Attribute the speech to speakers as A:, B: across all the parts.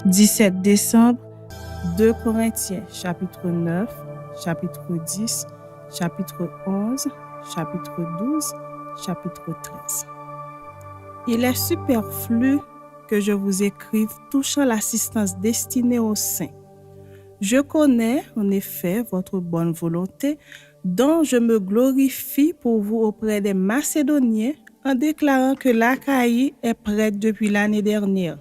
A: 17 décembre, 2 Corinthiens, chapitre 9, chapitre 10, chapitre 11, chapitre 12, chapitre 13. Il est superflu que je vous écrive touchant l'assistance destinée aux saints. Je connais, en effet, votre bonne volonté, dont je me glorifie pour vous auprès des Macédoniens en déclarant que l'Achaïe est prête depuis l'année dernière.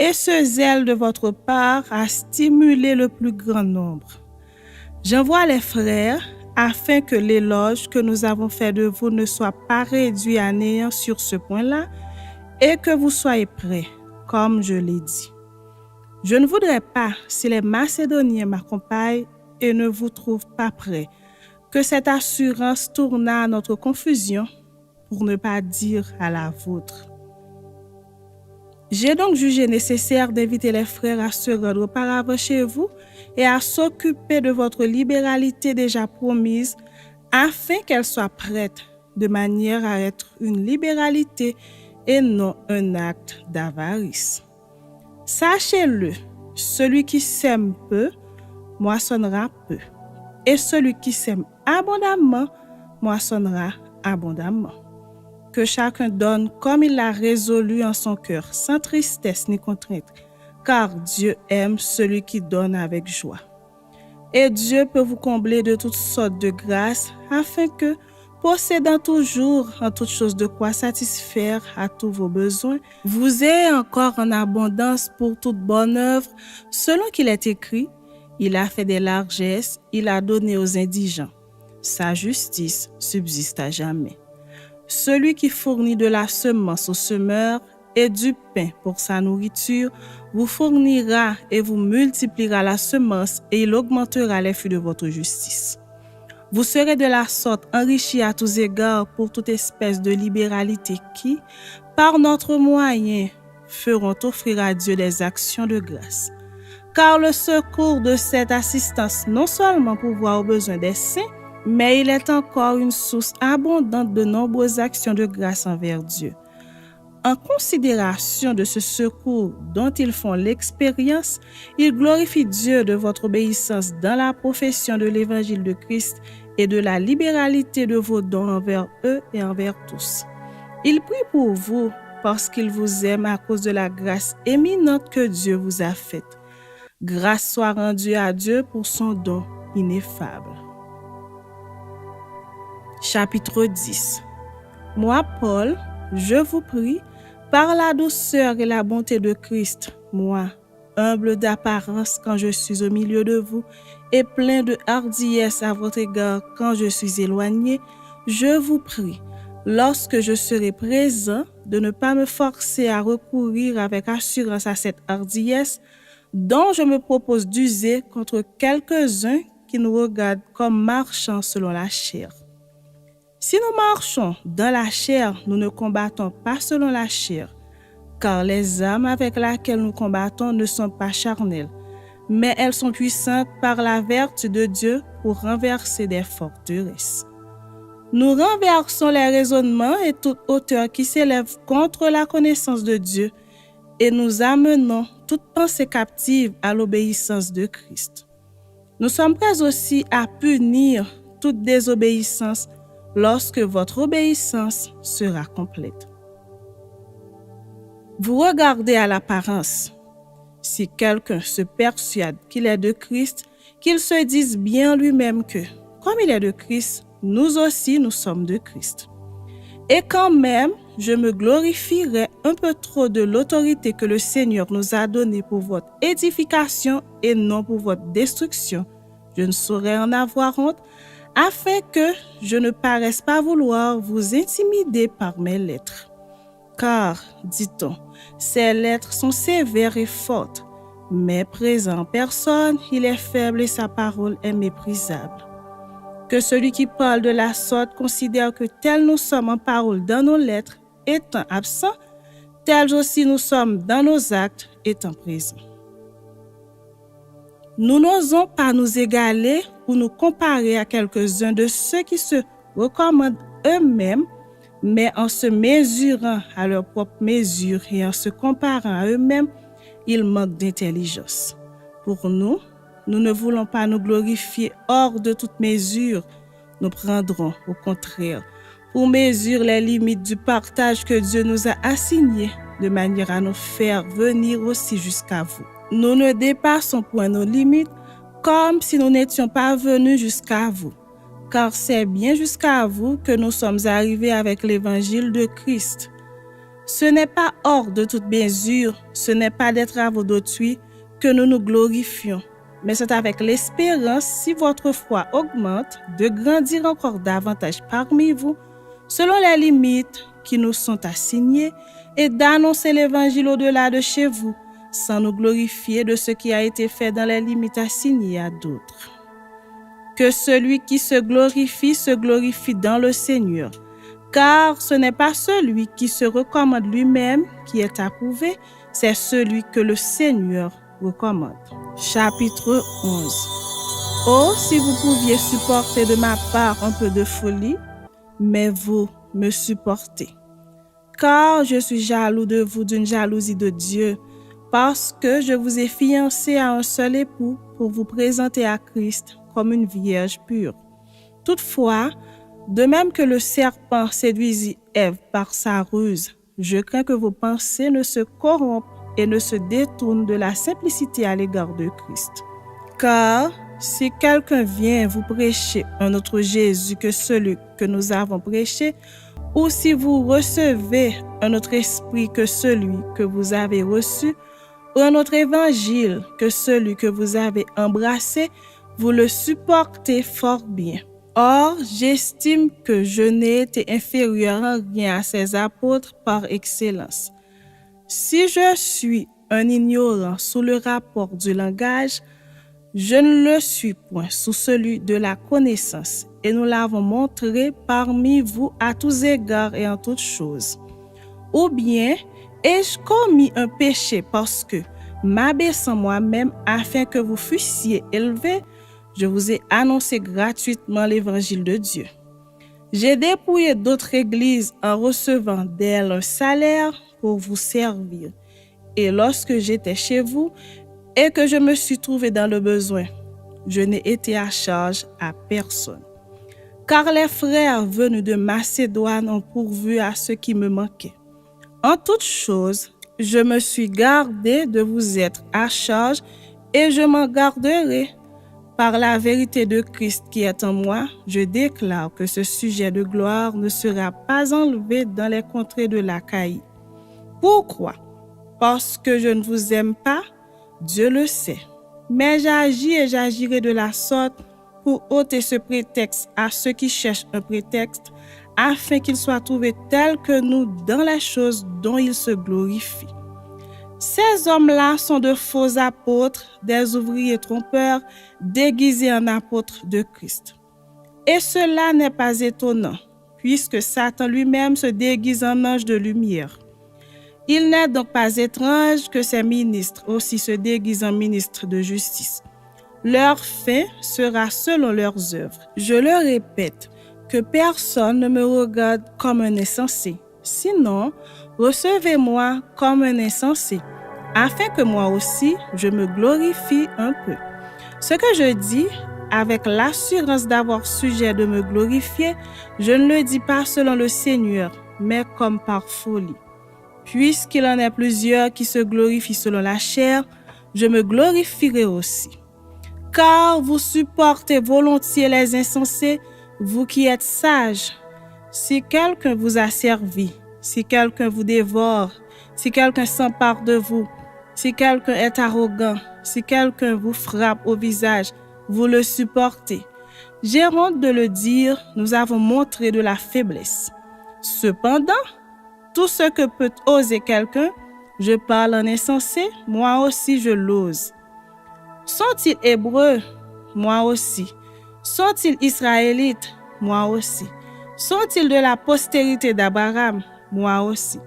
A: Et ce zèle de votre part a stimulé le plus grand nombre. J'envoie les frères afin que l'éloge que nous avons fait de vous ne soit pas réduit à néant sur ce point-là et que vous soyez prêts, comme je l'ai dit. Je ne voudrais pas, si les Macédoniens m'accompagnent et ne vous trouvent pas prêts, que cette assurance tournât à notre confusion, pour ne pas dire à la vôtre. J'ai donc jugé nécessaire d'inviter les frères à se rendre auparavant chez vous et à s'occuper de votre libéralité déjà promise, afin qu'elle soit prête, de manière à être une libéralité et non un acte d'avarice. Sachez-le, celui qui sème peu, moissonnera peu, et celui qui sème abondamment, moissonnera abondamment. Que chacun donne comme il l'a résolu en son cœur, sans tristesse ni contrainte, car Dieu aime celui qui donne avec joie. Et Dieu peut vous combler de toutes sortes de grâces, afin que, possédant toujours en toutes choses de quoi satisfaire à tous vos besoins, vous ayez encore en abondance pour toute bonne œuvre, selon qu'il est écrit, il a fait des largesses, il a donné aux indigents. Sa justice subsiste à jamais. Celui qui fournit de la semence au semeur et du pain pour sa nourriture vous fournira et vous multipliera la semence et il augmentera les fruits de votre justice. Vous serez de la sorte enrichis à tous égards pour toute espèce de libéralité qui, par notre moyen, feront offrir à Dieu des actions de grâce. Car le secours de cette assistance non seulement pourvoit aux besoins des saints, mais il est encore une source abondante de nombreuses actions de grâce envers Dieu. En considération de ce secours dont ils font l'expérience, ils glorifient Dieu de votre obéissance dans la profession de l'évangile de Christ et de la libéralité de vos dons envers eux et envers tous. Ils prient pour vous parce qu'ils vous aiment à cause de la grâce éminente que Dieu vous a faite. Grâce soit rendue à Dieu pour son don ineffable. Chapitre 10. Moi, Paul, je vous prie, par la douceur et la bonté de Christ, moi, humble d'apparence quand je suis au milieu de vous et plein de hardiesse à votre égard quand je suis éloigné, je vous prie, lorsque je serai présent, de ne pas me forcer à recourir avec assurance à cette hardiesse dont je me propose d'user contre quelques-uns qui nous regardent comme marchant selon la chair. Si nous marchons dans la chair, nous ne combattons pas selon la chair, car les armes avec lesquelles nous combattons ne sont pas charnelles, mais elles sont puissantes par la vertu de Dieu pour renverser des forteresses. Nous renversons les raisonnements et toute hauteur qui s'élève contre la connaissance de Dieu et nous amenons toute pensée captive à l'obéissance de Christ. Nous sommes prêts aussi à punir toute désobéissance lorsque votre obéissance sera complète. Vous regardez à l'apparence. Si quelqu'un se persuade qu'il est de Christ, qu'il se dise bien lui-même que, comme il est de Christ, nous aussi nous sommes de Christ. Et quand même, je me glorifierai un peu trop de l'autorité que le Seigneur nous a donnée pour votre édification et non pour votre destruction. Je ne saurais en avoir honte, afin que je ne paraisse pas vouloir vous intimider par mes lettres. Car, dit-on, ces lettres sont sévères et fortes, mais présent en personne, il est faible et sa parole est méprisable. Que celui qui parle de la sorte considère que tels nous sommes en parole dans nos lettres, étant absents, tels aussi nous sommes dans nos actes, étant présents. Nous n'osons pas nous égaler ou nous comparer à quelques-uns de ceux qui se recommandent eux-mêmes, mais en se mesurant à leur propre mesure et en se comparant à eux-mêmes, il manque d'intelligence. Pour nous, nous ne voulons pas nous glorifier hors de toute mesure. Nous prendrons, au contraire, pour mesure les limites du partage que Dieu nous a assigné, de manière à nous faire venir aussi jusqu'à vous. Nous ne dépassons point nos limites comme si nous n'étions pas venus jusqu'à vous, car c'est bien jusqu'à vous que nous sommes arrivés avec l'évangile de Christ. Ce n'est pas hors de toute mesure, ce n'est pas des travaux d'autrui que nous nous glorifions, mais c'est avec l'espérance, si votre foi augmente, de grandir encore davantage parmi vous, selon les limites qui nous sont assignées, et d'annoncer l'évangile au-delà de chez vous, sans nous glorifier de ce qui a été fait dans les limites assignées à d'autres. Que celui qui se glorifie dans le Seigneur, car ce n'est pas celui qui se recommande lui-même qui est approuvé, c'est celui que le Seigneur recommande. Chapitre 11. Oh, si vous pouviez supporter de ma part un peu de folie, mais vous me supportez. Car je suis jaloux de vous d'une jalousie de Dieu, parce que je vous ai fiancé à un seul époux pour vous présenter à Christ comme une vierge pure. Toutefois, de même que le serpent séduisit Ève par sa ruse, je crains que vos pensées ne se corrompent et ne se détournent de la simplicité à l'égard de Christ. Car si quelqu'un vient vous prêcher un autre Jésus que celui que nous avons prêché, ou si vous recevez un autre esprit que celui que vous avez reçu, ou un autre évangile que celui que vous avez embrassé, vous le supportez fort bien. Or, j'estime que je n'ai été inférieur en rien à ces apôtres par excellence. Si je suis un ignorant sous le rapport du langage, je ne le suis point sous celui de la connaissance, et nous l'avons montré parmi vous à tous égards et en toutes choses. Ou bien, ai-je commis un péché parce que, m'abaissant moi-même afin que vous fussiez élevés, je vous ai annoncé gratuitement l'évangile de Dieu. J'ai dépouillé d'autres églises en recevant d'elles un salaire pour vous servir. Et lorsque j'étais chez vous et que je me suis trouvé dans le besoin, je n'ai été à charge à personne. Car les frères venus de Macédoine ont pourvu à ce qui me manquait. En toutes choses, je me suis gardé de vous être à charge et je m'en garderai. Par la vérité de Christ qui est en moi, je déclare que ce sujet de gloire ne sera pas enlevé dans les contrées de l'Achaïe. Pourquoi? Parce que je ne vous aime pas, Dieu le sait. Mais j'agis et j'agirai de la sorte pour ôter ce prétexte à ceux qui cherchent un prétexte, afin qu'ils soient trouvés tels que nous dans les choses dont ils se glorifient. Ces hommes-là sont de faux apôtres, des ouvriers trompeurs, déguisés en apôtres de Christ. Et cela n'est pas étonnant, puisque Satan lui-même se déguise en ange de lumière. Il n'est donc pas étrange que ces ministres aussi se déguisent en ministres de justice. Leur fin sera selon leurs œuvres. Je le répète, que personne ne me regarde comme un insensé. Sinon, recevez-moi comme un insensé, afin que moi aussi, je me glorifie un peu. Ce que je dis, avec l'assurance d'avoir sujet de me glorifier, je ne le dis pas selon le Seigneur, mais comme par folie. Puisqu'il en est plusieurs qui se glorifient selon la chair, je me glorifierai aussi. Car vous supportez volontiers les insensés, vous qui êtes sages. Si quelqu'un vous a servi, si quelqu'un vous dévore, si quelqu'un s'empare de vous, si quelqu'un est arrogant, si quelqu'un vous frappe au visage, vous le supportez. J'ai honte de le dire, nous avons montré de la faiblesse. Cependant, tout ce que peut oser quelqu'un, je parle en insensé, moi aussi je l'ose. Sont-ils hébreux? Moi aussi. Sont-ils israélites? Moi aussi. Sont-ils de la postérité d'Abraham? Moi aussi.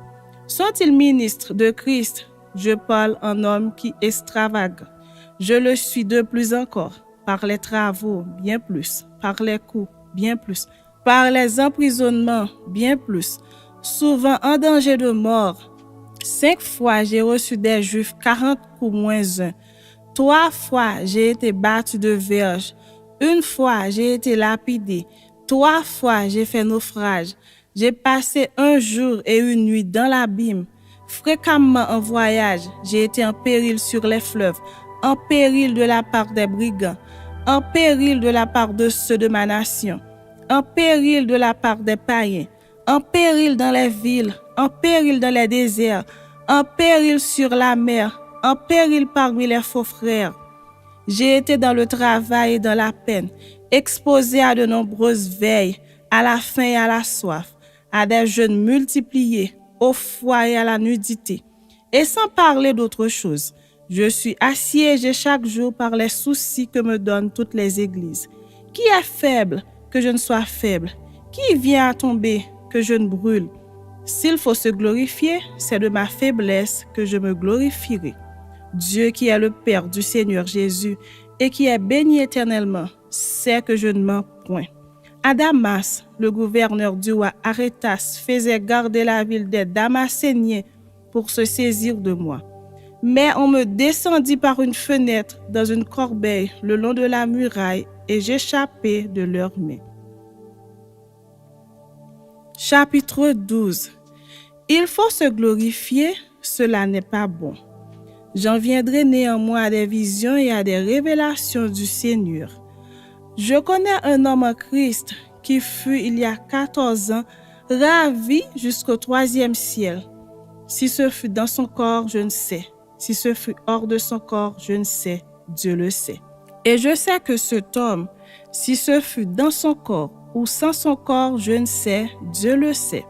A: Sont-ils ministres de Christ? Je parle en homme qui extravague. Je le suis de plus encore, par les travaux, bien plus, par les coups, bien plus, par les emprisonnements, bien plus, souvent en danger de mort. 5 fois, j'ai reçu des Juifs 40 coups moins 1. 3 fois, j'ai été battu de verge. 1 fois, j'ai été lapidé. 3 fois, j'ai fait naufrage. J'ai passé 1 jour et 1 nuit dans l'abîme. Fréquemment en voyage, j'ai été en péril sur les fleuves, en péril de la part des brigands, en péril de la part de ceux de ma nation, en péril de la part des païens, en péril dans les villes, en péril dans les déserts, en péril sur la mer, en péril parmi les faux frères. J'ai été dans le travail et dans la peine, exposé à de nombreuses veilles, à la faim et à la soif, à des jeûnes multipliés, au froid et à la nudité. Et sans parler d'autre chose, je suis assiégé chaque jour par les soucis que me donnent toutes les églises. Qui est faible, que je ne sois faible? Qui vient à tomber, que je ne brûle? S'il faut se glorifier, c'est de ma faiblesse que je me glorifierai. Dieu qui est le Père du Seigneur Jésus et qui est béni éternellement, sait que je ne mens point. À Damas, le gouverneur du roi Arétas faisait garder la ville des Damascéniens pour se saisir de moi. Mais on me descendit par une fenêtre dans une corbeille le long de la muraille et j'échappai de leurs mains. Chapitre 12. Il faut se glorifier, cela n'est pas bon. J'en viendrai néanmoins à des visions et à des révélations du Seigneur. Je connais un homme en Christ qui fut, il y a 14 ans, ravi jusqu'au 3e ciel. Si ce fut dans son corps, je ne sais. Si ce fut hors de son corps, je ne sais. Dieu le sait. Et je sais que cet homme, si ce fut dans son corps ou sans son corps, je ne sais. Dieu le sait.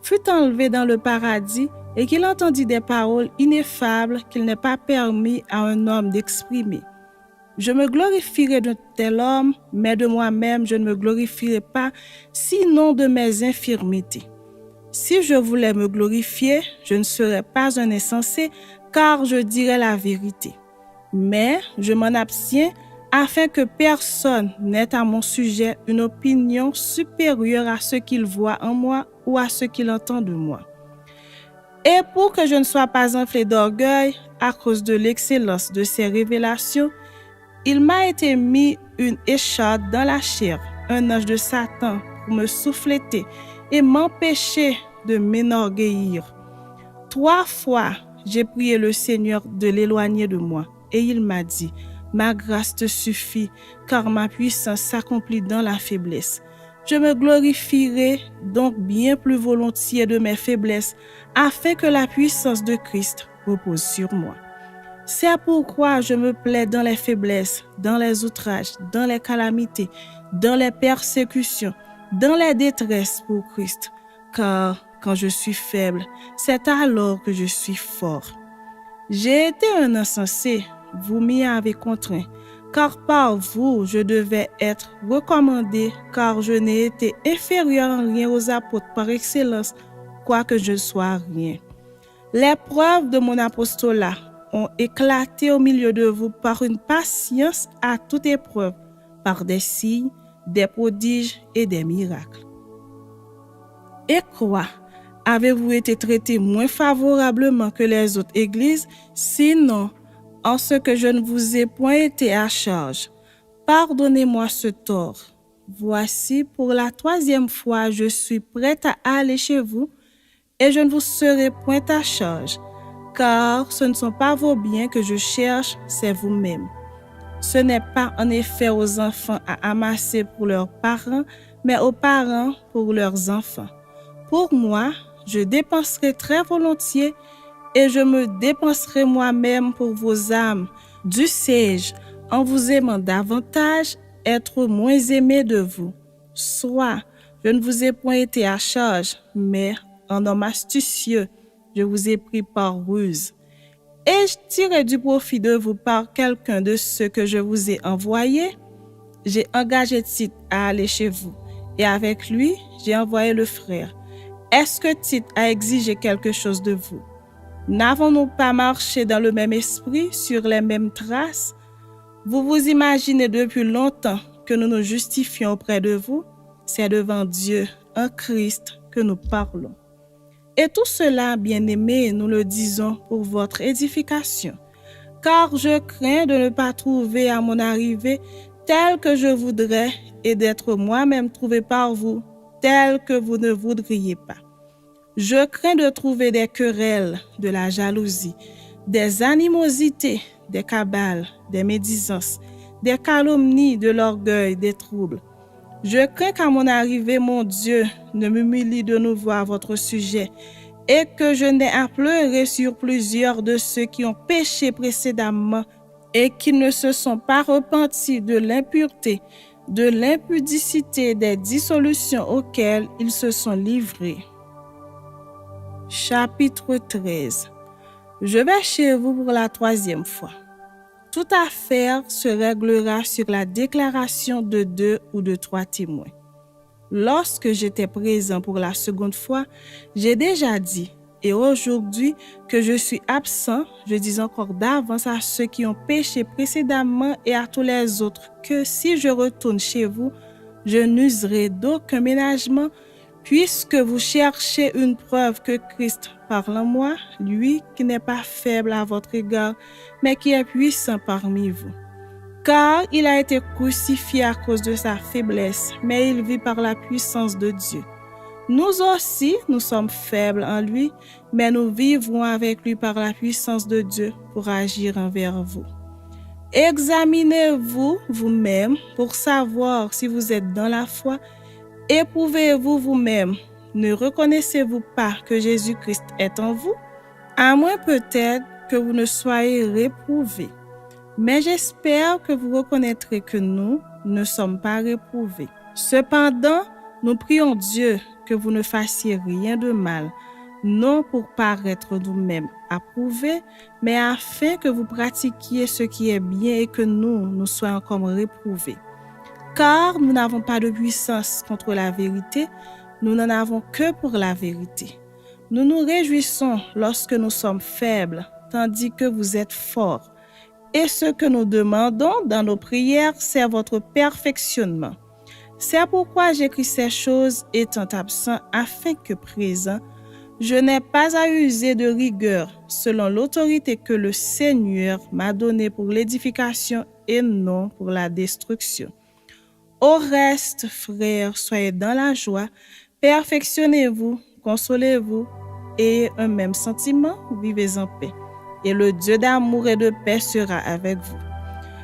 A: Fut enlevé dans le paradis et qu'il entendit des paroles ineffables qu'il n'est pas permis à un homme d'exprimer. Je me glorifierai de tel homme, mais de moi-même je ne me glorifierai pas, sinon de mes infirmités. Si je voulais me glorifier, je ne serais pas un insensé, car je dirais la vérité. Mais je m'en abstiens afin que personne n'ait à mon sujet une opinion supérieure à ce qu'il voit en moi ou à ce qu'il entend de moi. Et pour que je ne sois pas enflé d'orgueil à cause de l'excellence de ces révélations, il m'a été mis une écharde dans la chair, un ange de Satan pour me souffleter et m'empêcher de m'enorgueillir. 3 fois, j'ai prié le Seigneur de l'éloigner de moi et il m'a dit, « Ma grâce te suffit, car ma puissance s'accomplit dans la faiblesse. Je me glorifierai donc bien plus volontiers de mes faiblesses, afin que la puissance de Christ repose sur moi. C'est pourquoi je me plais dans les faiblesses, dans les outrages, dans les calamités, dans les persécutions, dans les détresses pour Christ. Car quand je suis faible, c'est alors que je suis fort. J'ai été un insensé, vous m'y avez contraint, car par vous je devais être recommandé, car je n'ai été inférieur en rien aux apôtres par excellence, quoique je ne sois rien. Les preuves de mon apostolat ont éclaté au milieu de vous par une patience à toute épreuve, par des signes, des prodiges et des miracles. Et quoi? Avez-vous été traité moins favorablement que les autres églises? Sinon, en ce que je ne vous ai point été à charge. Pardonnez-moi ce tort. Voici, pour la 3e fois, je suis prête à aller chez vous et je ne vous serai point à charge, car ce ne sont pas vos biens que je cherche, c'est vous-même. Ce n'est pas en effet aux enfants à amasser pour leurs parents, mais aux parents pour leurs enfants. Pour moi, je dépenserai très volontiers et je me dépenserai moi-même pour vos âmes. Dussé-je, en vous aimant davantage, être moins aimé de vous. Soit, je ne vous ai point été à charge, mais en homme astucieux, je vous ai pris par ruse. Ai-je tiré du profit de vous par quelqu'un de ceux que je vous ai envoyés? J'ai engagé Tite à aller chez vous, et avec lui, j'ai envoyé le frère. Est-ce que Tite a exigé quelque chose de vous? N'avons-nous pas marché dans le même esprit, sur les mêmes traces? Vous vous imaginez depuis longtemps que nous nous justifions auprès de vous? C'est devant Dieu, en Christ, que nous parlons. Et tout cela, bien-aimés, nous le disons pour votre édification. Car je crains de ne pas trouver à mon arrivée tel que je voudrais et d'être moi-même trouvé par vous tel que vous ne voudriez pas. Je crains de trouver des querelles, de la jalousie, des animosités, des cabales, des médisances, des calomnies, de l'orgueil, des troubles. Je crains qu'à mon arrivée, mon Dieu ne m'humilie de nouveau à votre sujet et que je n'ai à pleurer sur plusieurs de ceux qui ont péché précédemment et qui ne se sont pas repentis de l'impureté, de l'impudicité, des dissolutions auxquelles ils se sont livrés. Chapitre 13. Je vais chez vous pour la 3e fois. Toute affaire se réglera sur la déclaration de 2 ou de 3 témoins. Lorsque j'étais présent pour la 2e fois, j'ai déjà dit, et aujourd'hui que je suis absent, je dis encore d'avance à ceux qui ont péché précédemment et à tous les autres que si je retourne chez vous, je n'userai d'aucun ménagement, puisque vous cherchez une preuve que Christ parle en moi, lui qui n'est pas faible à votre égard, mais qui est puissant parmi vous. Car il a été crucifié à cause de sa faiblesse, mais il vit par la puissance de Dieu. Nous aussi, nous sommes faibles en lui, mais nous vivrons avec lui par la puissance de Dieu pour agir envers vous. Examinez-vous vous-même pour savoir si vous êtes dans la foi. Éprouvez-vous vous-même. Ne reconnaissez-vous pas que Jésus-Christ est en vous? À moins peut-être que vous ne soyez réprouvés. Mais j'espère que vous reconnaîtrez que nous ne sommes pas réprouvés. Cependant, nous prions Dieu que vous ne fassiez rien de mal, non pour paraître nous-mêmes approuvés, mais afin que vous pratiquiez ce qui est bien et que nous soyons comme réprouvés. Car nous n'avons pas de puissance contre la vérité, nous n'en avons que pour la vérité. Nous nous réjouissons lorsque nous sommes faibles, tandis que vous êtes forts. Et ce que nous demandons dans nos prières, c'est votre perfectionnement. C'est pourquoi j'écris ces choses étant absent, afin que présent, je n'ai pas à user de rigueur selon l'autorité que le Seigneur m'a donnée pour l'édification et non pour la destruction. Au reste, frères, soyez dans la joie, perfectionnez-vous, consolez-vous, ayez un même sentiment, vivez en paix. Et le Dieu d'amour et de paix sera avec vous.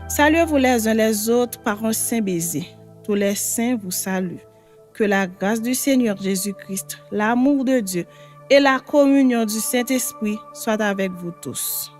A: Saluez-vous les uns les autres par un saint baiser. Tous les saints vous saluent. Que la grâce du Seigneur Jésus-Christ, l'amour de Dieu et la communion du Saint-Esprit soient avec vous tous.